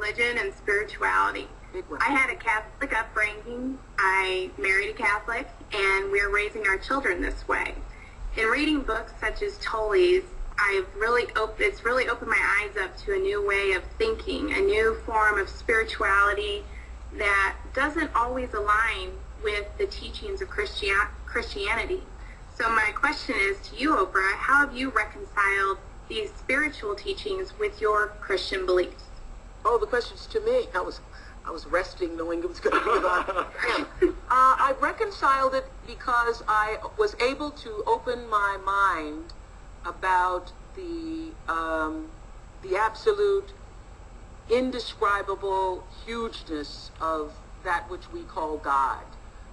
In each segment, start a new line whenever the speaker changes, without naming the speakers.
religion and spirituality. I had a Catholic upbringing. I married a Catholic, and we're raising our children this way. In reading books such as Tolley's, it's really opened my eyes up to a new way of thinking, a new form of spirituality that doesn't always align with the teachings of Christianity. So my question is to you, Oprah, how have you reconciled these spiritual teachings with your Christian beliefs?
Oh, the question's to me. I was resting knowing it was going to be about him. I reconciled it because I was able to open my mind about the absolute, indescribable hugeness of that which we call God.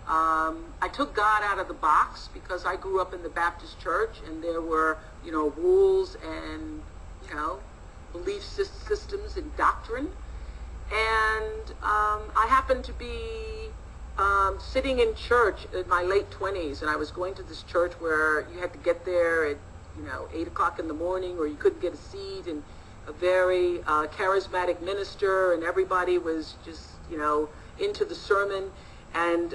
I took God out of the box because I grew up in the Baptist church, and there were, rules and, belief systems and doctrine. And I happened to be sitting in church in my late 20s, and I was going to this church where you had to get there at 8 o'clock in the morning, or you couldn't get a seat, and a very charismatic minister, and everybody was just into the sermon. And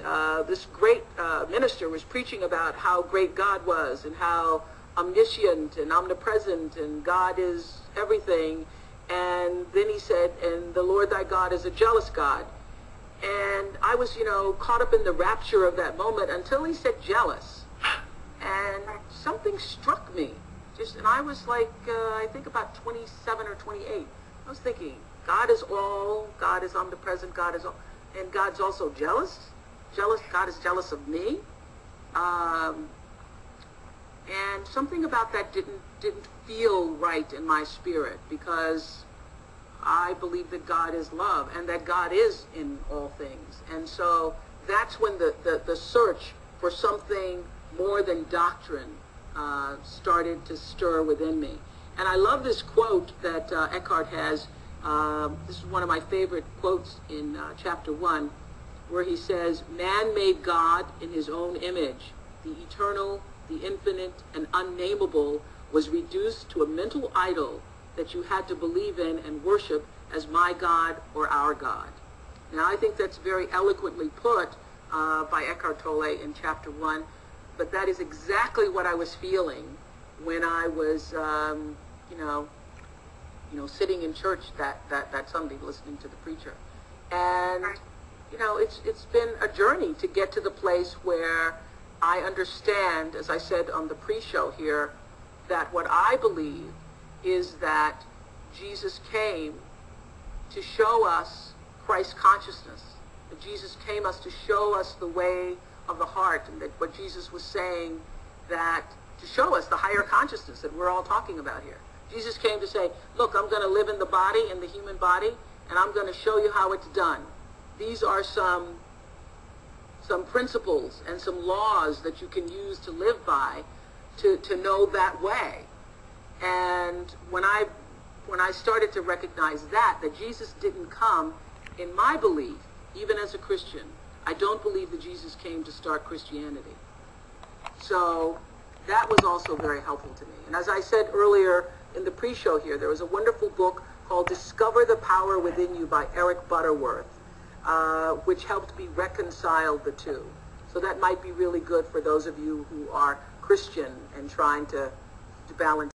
this great minister was preaching about how great God was, and how omniscient and omnipresent, and God is everything. And then he said, and the Lord thy God is a jealous God. And I was, caught up in the rapture of that moment until he said jealous. And something struck me. And I was like, I think about 27 or 28. I was thinking, God is all, God is omnipresent, God is all, and God's also jealous. God is jealous of me. And something about that didn't feel right in my spirit, because I believe that God is love and that God is in all things. And so that's when the search for something more than doctrine started to stir within me. And I love this quote that Eckhart has. This is one of my favorite quotes in chapter 1, where he says, "Man made God in his own image. The eternal, the infinite, and unnameable was reduced to a mental idol that you had to believe in and worship as my God or our God." Now, I think that's very eloquently put by Eckhart Tolle in chapter 1, but that is exactly what I was feeling when I was, sitting in church that Sunday listening to the preacher. And, it's been a journey to get to the place where I understand, as I said on the pre-show here, that what I believe is that Jesus came to show us Christ consciousness. That Jesus came to show us the way of the heart, and that what Jesus was saying, that to show us the higher consciousness that we're all talking about here. Jesus came to say, look, I'm going to live in the body, in the human body, and I'm going to show you how it's done. These are some principles and some laws that you can use to live by to know that way. And when I started to recognize that Jesus didn't come, in my belief, even as a Christian, I don't believe that Jesus came to start Christianity. So that was also very helpful to me. And as I said earlier in the pre-show here, there was a wonderful book called Discover the Power Within You by Eric Butterworth, which helped me reconcile the two. So that might be really good for those of you who are Christian and trying to balance